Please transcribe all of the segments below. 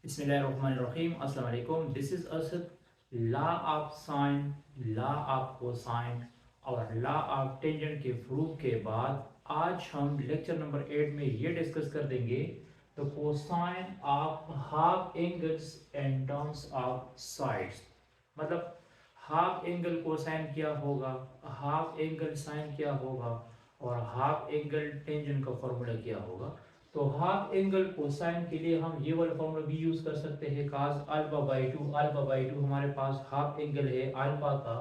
बिस्मिल्लाहिर्रहमानिर्रहीम अस्सलाम वालेकुम। This is Asad. Law of sine, law of cosine और लॉ ऑफ टेंजेंट के प्रूफ के बाद आज हम लेक्चर नंबर 8 में ये डिस्कस कर देंगे the cosine of half angles and terms of sides. मतलब हाफ एंगल कोसाइन क्या होगा, हाफ एंगल साइन क्या होगा और हाफ एंगल टेंजेंट का फॉर्मूला क्या होगा। तो हाफ एंगल कोसाइन के लिए हम ये वाला फॉर्मूला भी यूज कर सकते हैं, cos alpha by two. Alpha by two हमारे पास हाफ एंगल है अल्फा का,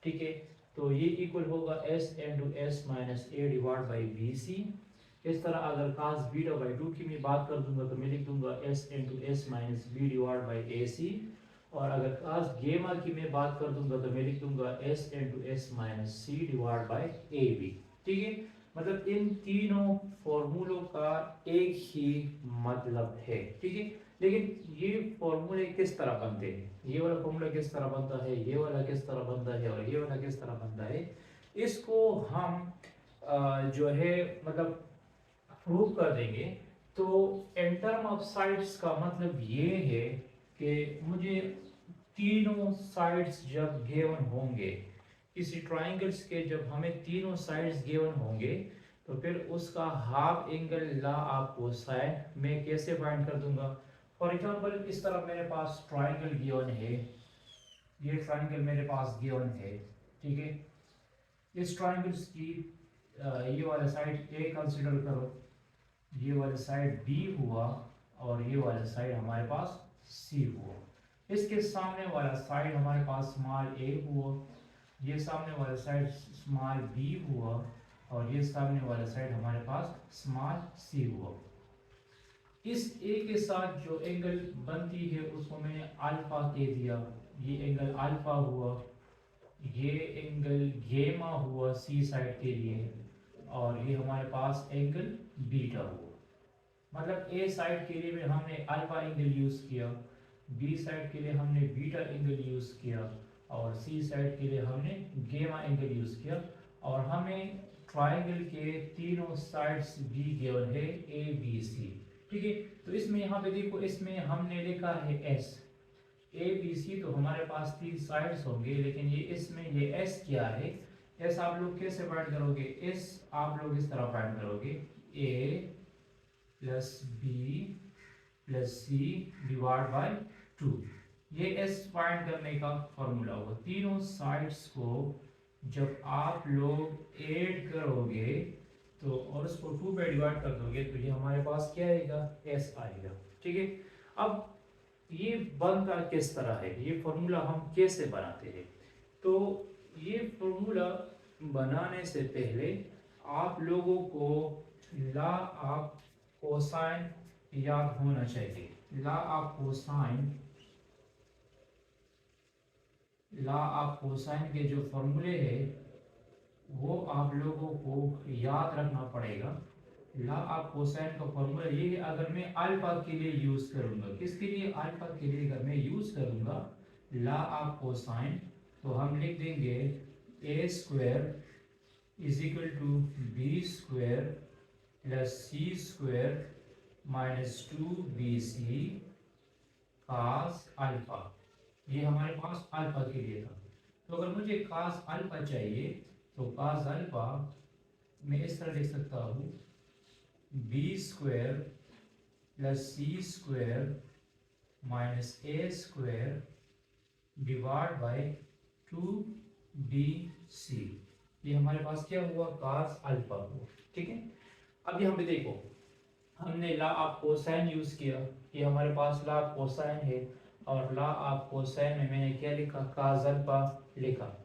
ठीक है। तो ये इक्वल होगा S N to S minus A divide by B C. इस तरह अगर काज बीटा बाई टू की मैं बात कर दूंगा तो मैं लिख दूंगा S N to S minus b divide by a c. और अगर काज गेमा की मैं बात कर दूंगा तो मैं लिख दूंगा S N to S minus C divide by A B, ठीक है। मतलब इन तीनों फॉर्मूलों का एक ही मतलब है, ठीक है। लेकिन ये फॉर्मूले किस तरह बनते हैं, ये वाला फॉर्मूला किस तरह बनता है, ये वाला किस तरह बनता है और ये वाला किस तरह बनता है, इसको हम जो है मतलब प्रूव कर देंगे। तो इन टर्म ऑफ साइड्स का मतलब ये है कि मुझे तीनों साइड्स जब गिवन होंगे, किसी ट्राइंगल्स के जब हमें तीनों साइड्स गिवन होंगे तो फिर उसका half angle law of cosine मैं कैसे फाइंड कर दूंगा। फॉर एग्जांपल इस तरह मेरे पास ट्राइंगल गिवन है, ये ट्राइंगल मेरे पास गिवन है, ठीक है। इस ट्राइंगल्स की ये वाला साइड ए कंसिडर करो, ये वाला साइड बी हुआ और ये वाला साइड हमारे पास सी हुआ। इसके सामने वाला साइड हमारे पास स्मॉल ए हुआ, ये सामने वाला साइड स्मॉल बी हुआ और ये सामने वाला साइड हमारे पास स्मॉल सी हुआ। इस ए के साथ जो एंगल बनती है उसको मैंने अल्फा कह दिया, ये एंगल अल्फा हुआ, ये एंगल गेमा हुआ सी साइड के लिए और ये हमारे पास एंगल बीटा हुआ। मतलब ए साइड के लिए हमने अल्फा एंगल यूज किया, बी साइड के लिए हमने बीटा एंगल यूज किया और सी साइड के लिए हमने गेमा एंगल यूज किया। और हमें ट्राइंगल के तीनों साइड्स भी गिवन है ए बी सी, ठीक है। तो इसमें यहाँ पे देखो, इसमें हमने लिखा है एस, ए बी सी, तो हमारे पास तीन साइड्स होंगे, लेकिन ये इसमें ये एस क्या है, एस आप लोग कैसे फाइंड करोगे, एस आप लोग इस तरह फाइंड करोगे, a plus B plus C divide by two. ये एस फाइंड करने का फॉर्मूला होगा। तीनों साइड्स को जब आप लोग ऐड करोगे तो और उसको टू पे डिवाइड कर दोगे तो ये हमारे पास क्या आएगा, एस आएगा, ठीक है। अब ये बनता किस तरह है, ये फॉर्मूला हम कैसे बनाते हैं। तो ये फॉर्मूला बनाने से पहले आप लोगों को लॉ ऑफ कोसाइन याद होना चाहिए। Law of cosine, law of cosine के जो फॉर्मूले हैं वो आप लोगों को याद रखना पड़ेगा। लॉ ऑफ कोसाइन का फॉर्मूला ये है, अगर मैं अल्फा के लिए यूज करूंगा, किसके लिए, अल्फा के लिए अगर मैं यूज करूंगा लॉ ऑफ कोसाइन, तो हम लिख देंगे a square is equal to B square plus C square minus two B c cos alpha. ये हमारे पास अल्फा के लिए था। तो अगर मुझे कास अल्फा चाहिए तो कास अल्फा मैं इस तरह लिख सकता हूँ, B square plus C square minus A square divide by two B C. ये हमारे पास क्या हुआ, कास अल्फा हुआ, ठीक है। अब यहाँ पे देखो, हमने लॉ ऑफ कोसाइन यूज किया, ये हमारे पास लॉ ऑफ कोसाइन है और लॉ ऑफ कोसाइन में मैंने क्या लिखा, कास अल्फा लिखा।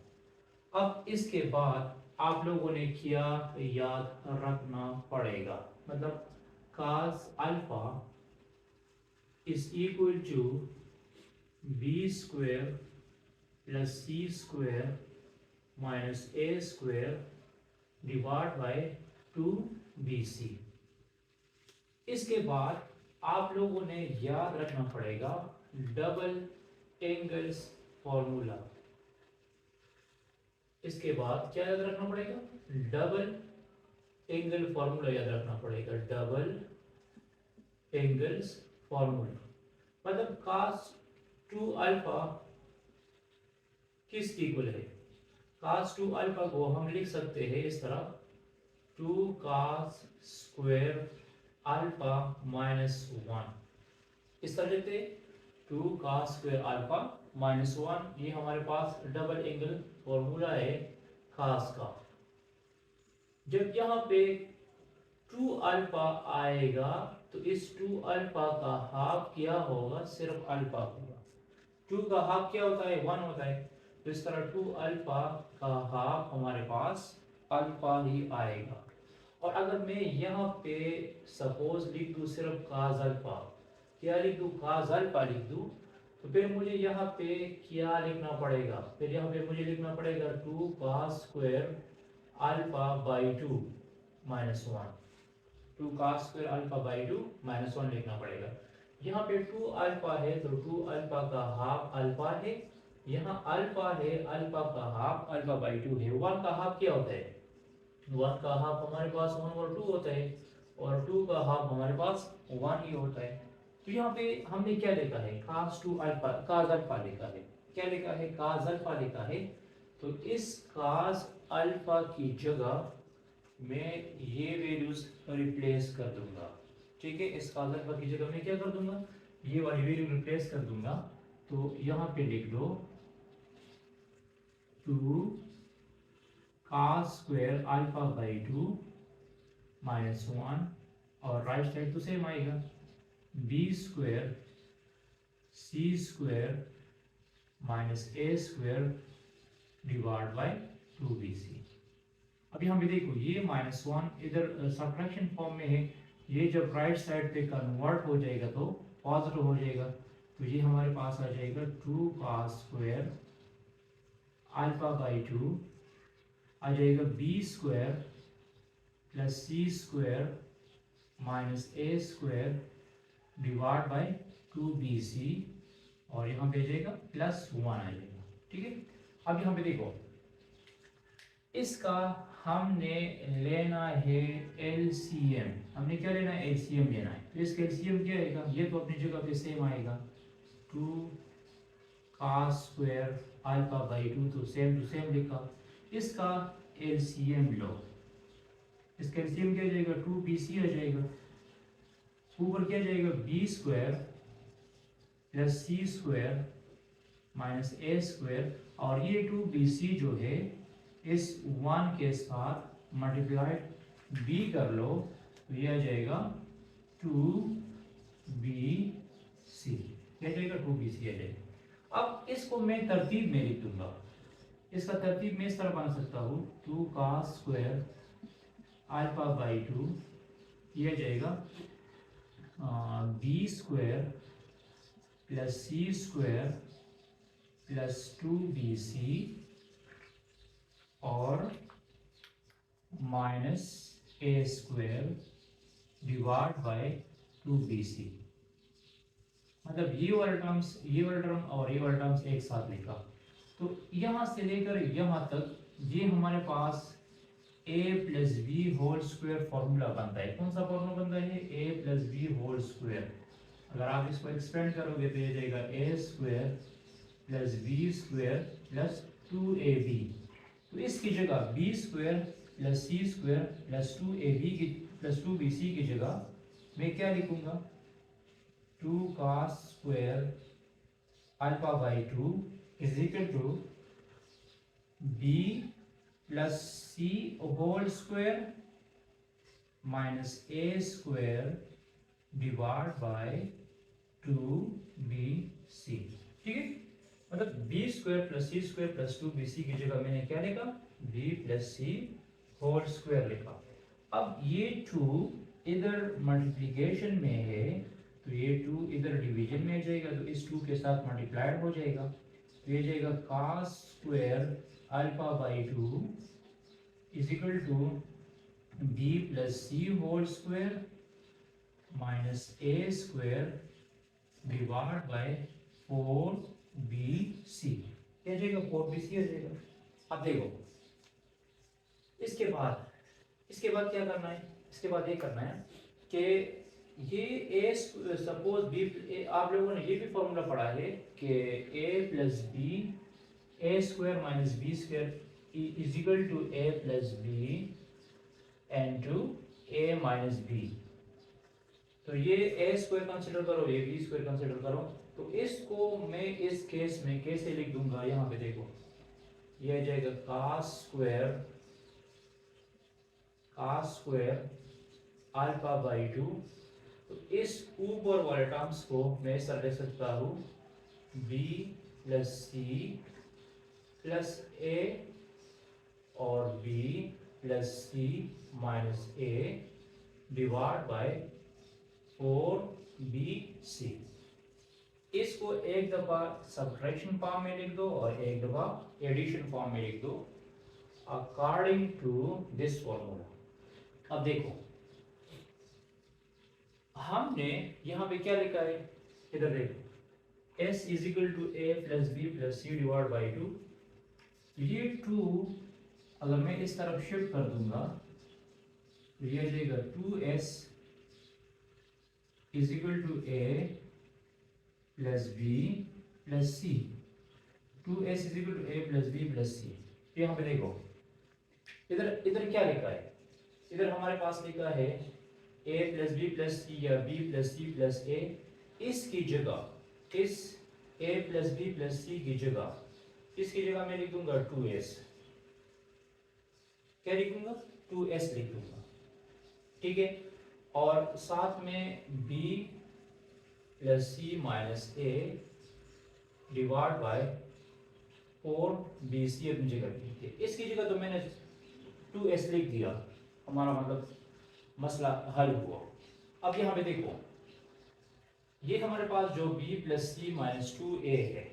अब इसके बाद आप लोगों ने क्या याद रखना पड़ेगा, मतलब cos alpha is equal to B square plus C square minus A square divide by two B C. इसके बाद आप लोगों ने याद रखना पड़ेगा डबल एंगल्स फॉर्मूला। इसके बाद क्या याद रखना पड़ेगा, डबल एंगल फॉर्मूला याद रखना पड़ेगा, डबल एंगल्स फॉर्मूला। मतलब cos 2 अल्फा किस इक्वल है? cos 2 अल्फा को हम लिख सकते हैं इस तरह 2 cos स्क्वायर अल्फा माइनस 1। इस तरह लिखते हैं 2 cos स्क्वायर अल्फा माइनस 1। ये हमारे पास डबल एंगल फॉर्मूला है cos का। जब यहाँ पे 2 अल्फा आएगा तो इस 2 अल्फा का हाफ क्या होगा? सिर्फ अल्फा होगा। 2 का हाफ क्या होता है? 1 होता है। तो इस तरह 2 अल्फा का हाफ हमारे पास अल्फा ही आएगा। और अगर मैं यहाँ पे सपोज लिख दूँ सिर्फ काज अल्फा, क्या लिख दूँ? काज अल्फा लिख दूँ, तो फिर मुझे यहाँ पे क्या लिखना पड़ेगा? फिर यहाँ पे मुझे लिखना पड़ेगा 2 cos square alpha by 2 minus 1। 2 cos square alpha by 2 minus 1 लिखना पड़ेगा। यहाँ पे 2 अल्फा है तो 2 अल्फा का हाफ अल्फा है। यहाँ अल्फा है, अल्फा का हाफ अल्फा बाई 2 है। 1 का हाफ क्या होता है? 1 का हाफ हमारे पास 1 और 2 होता है, और 2 का हाफ हमारे पास 1 ही होता है। तो यहाँ पे हमने क्या लिखा है? काज 2 अल्फा, काज अल्फा लिखा है। क्या लिखा है? काज अल्फा लिखा है। तो इस काज अल्फा की जगह मैं ये वैल्यूज रिप्लेस कर दूंगा। ठीक है, इस काज अल्फा की जगह मैं क्या कर दूंगा? ये वाली वैल्यू रिप्लेस कर दूंगा। तो यहाँ पे लिख दो 2 cos square alpha by 2 minus 1, और राइट साइड तो सेम आएगा b square c square minus a square divide by 2bc। अब यहाँ पे देखो ये माइनस 1 इधर सब्ट्रैक्शन फॉर्म में है, ये जब राइट साइड पे कन्वर्ट हो जाएगा तो पॉजिटिव हो जाएगा। तो ये हमारे पास आ जाएगा 2 cos स्क्वायर अल्फा बाई 2 आ जाएगा b square plus C square minus A square divide by 2bc, और यहाँ पे जाएगा प्लस 1 आ जाएगा। ठीक है, अब यहाँ पे देखो इसका हमने लेना है LCM। हमने क्या लेना है? LCM लेना है। तो इसका LCM क्या आएगा? ये तो अपनी जगह पे सेम आएगा 2 cos स्क्वायर अल्फा बाई 2, तो सेम टू सेम लिखा। इसका LCM लो, इसका LCM क्या जाएगा? 2bc आ जाएगा। ऊपर क्या जाएगा? b square plus C square minus A square, और ये 2bc जो है इस 1 के साथ मल्टीप्लाइड b कर लो, तो ये आ जाएगा 2bc। क्या जाएगा? 2bc आ जाएगा। अब इसको मैं तरतीब में लिख दूंगा। इसका तरतीब मैं इस तरह बना सकता हूँ 2 cos स्क्वायर अल्फा बाई 2, ये आ जाएगा b स्क्वायर प्लस सी स्क्वायर प्लस 2bc और minus A square divide by 2bc। मतलब ये वाला टर्म्स, ये वाला टर्म और ये वाला टर्म्स एक साथ लिखा। तो यहाँ से लेकर यहाँ तक ये हमारे पास a plus B whole square formula बनता है। कौन सा फॉर्मूला बनता है? a plus B whole square. अगर आप इसको एक्सपेंड करोगे तो ये जाएगा a square plus B square plus 2ab। तो इसकी जगह b स्क्वायर प्लस सी स्क्वायर प्लस 2ab की प्लस 2bc की जगह मैं क्या लिखूंगा? 2 cos square alpha by 2 is equal to b plus C whole square minus A square divide by 2bc। ठीक है, मतलब b स्क्वायर प्लस सी स्क्वायर प्लस 2bc की जगह मैंने क्या लिखा? b plus C whole square लिखा। अब ये 2 इधर मल्टीप्लिकेशन में है, तो ये 2 इधर डिवीजन में आ जाएगा, तो इस 2 के साथ मल्टीप्लाइड हो जाएगा। तो ये जाएगा cos square alpha by 2 is equal to b plus C whole square minus A square divide by 4bc। क्या जाएगा? 4bc आ जाएगा। अब देखो इसके बाद क्या करना है? इसके बाद ये करना है कि ये ए सपोज बी, आप लोगों ने ये भी फॉर्मूला पढ़ा है कि a plus b a square minus b square is equal to A plus b into a minus b. तो ये ए स्क्वायर कंसिडर करो, ये बी स्क्वायर कंसिडर करो। तो इसको मैं इस केस में कैसे लिख दूंगा, यहाँ पे देखो, ये आ जाएगा कास स्क्वायर अल्फा बाई 2। तो इस ऊपर वाले टर्म्स को मैं इस तरह लिख सकता हूँ B plus C plus A और B plus C minus A divide by 4bc। इसको एक दफा सब्ट्रैक्शन फॉर्म में लिख दो और एक दफा एडिशन फॉर्म में लिख दो अकॉर्डिंग टू दिस फॉर्मूला। अब देखो हमने यहाँ पे क्या लिखा है, इधर देखो s is equal to A plus B plus C divide by 2। ये 2 अगर मैं इस तरफ शिफ्ट कर दूंगा तो ये आ जाएगा 2s is equal to A plus B plus c. 2s is equal to A plus B plus c. यहाँ पे देखो इधर इधर क्या लिखा है, इधर हमारे पास लिखा है a प्लस बी प्लस सी या b प्लस सी प्लस ए। इसकी जगह, इस a प्लस बी प्लस सी की जगह, इसकी जगह मैं लिख दूंगा 2s। क्या लिखूंगा, 2s लिख दूंगा, ठीक है। और साथ में b plus C minus A divide by 4bc अपनी जगह लिखी है। इसकी जगह तो मैंने 2s लिख दिया, हमारा मतलब मसला हल हुआ। अब यहाँ पे देखो ये हमारे पास जो b plus C minus 2a है,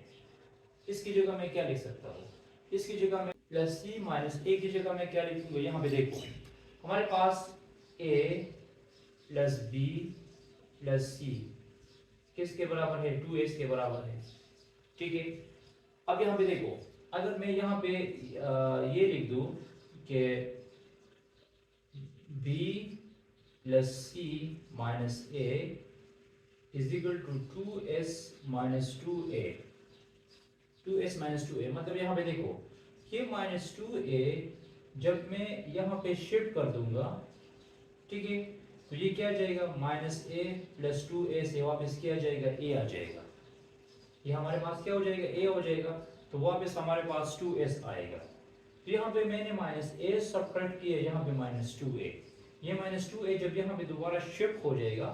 इसकी जगह मैं क्या लिख सकता हूँ, इसकी जगह में प्लस सी माइनस ए की जगह मैं क्या लिखूंगा। यहाँ पे देखो हमारे पास a प्लस बी प्लस सी किसके बराबर है, 2s के बराबर है, ठीक है। अब यहाँ पे देखो अगर मैं यहाँ पे ये लिख दूं कि b plus C minus A is equal to 2s minus 2a, 2s minus 2a, मतलब यहाँ पे देखो ये माइनस 2a जब मैं यहाँ पे शिफ्ट कर दूंगा, ठीक है, तो ये क्या आ जाएगा, माइनस ए प्लस 2a से वापस क्या आ जाएगा, a आ जाएगा। ये हमारे पास क्या हो जाएगा, a हो जाएगा, तो वापस हमारे पास 2s आएगा। तो यहाँ पे मैंने माइनस a सब्ट्रैक्ट किया, यहाँ पे माइनस 2a। ये माइनस 2a जब यहाँ पे दोबारा शिफ्ट हो जाएगा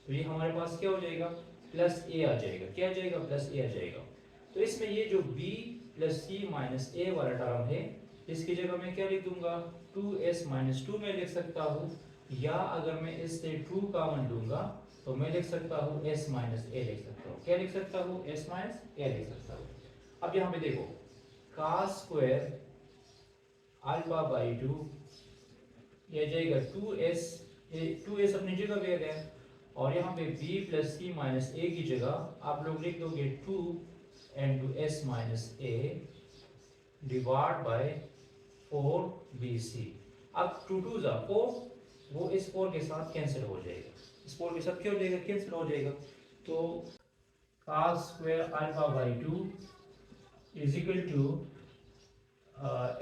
तो ये हमारे पास क्या हो जाएगा, प्लस a आ जाएगा। क्या आ जाएगा, प्लस a आ जाएगा। तो इसमें ये जो b प्लस सी माइनस ए वाला टर्म है, इसकी जगह मैं क्या लिख दूंगा, 2s माइनस 2 में लिख सकता हूँ, या अगर मैं इससे 2 कॉमन लूंगा तो मैं लिख सकता हूँ s माइनस ए लिख सकता हूँ। क्या लिख सकता हूँ, s माइनस ए लिख सकता हूँ। अब यहाँ पे देखो cos स्क्वायर अल्फा बाई 2 ये जाएगा 2s अपनी जगह पे आ गया, और यहाँ पे b प्लस सी माइनस ए की जगह आप लोग लिख दोगे 2 into s minus A divide by 4bc। अब 2 2 जा 4, वो इस 4 के साथ कैंसिल हो जाएगा, इस 4 के साथ क्या हो जाएगा, कैंसिल हो जाएगा। तो cos square alpha by 2 is equal to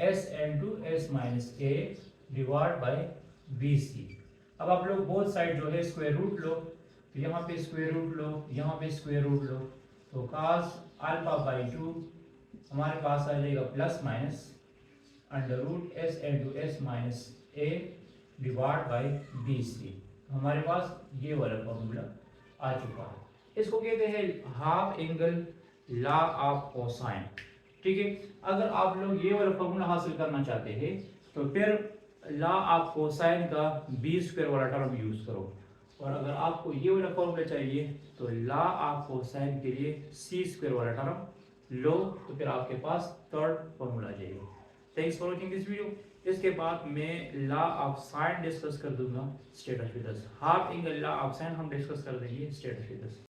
s into s minus A divide by bc। अब आप लोग बोथ साइड जो है स्क्वायर रूट लो, तो यहाँ पे स्क्वायर रूट लो, यहाँ पे स्क्वायर रूट लो, तो cos अल्फा बाई 2 हमारे पास आ जाएगा plus minus under root s into S minus A divide by bc। हमारे पास ये वाला फॉर्मूला आ चुका है। इसको कहते हैं half angle law of cosine, ठीक है। अगर आप लोग ये वाला फॉर्मूला हासिल करना चाहते हैं तो फिर लॉ ऑफ कोसाइन का बी स्क्वायर वाला टर्म यूज करो, और अगर आपको ये वाला फॉर्मूला चाहिए तो लॉ ऑफ कोसाइन के लिए सी स्क्वायर वाला टर्म लो, तो फिर आपके पास थर्ड फॉर्मूला आ जाएगा। Thanks for watching this video. इसके बाद मैं लॉ ऑफ साइन डिस्कस कर दूंगा, state of figures. Half angle law of sine हम डिस्कस कर देंगे, स्टेट ऑफ फिगर्स।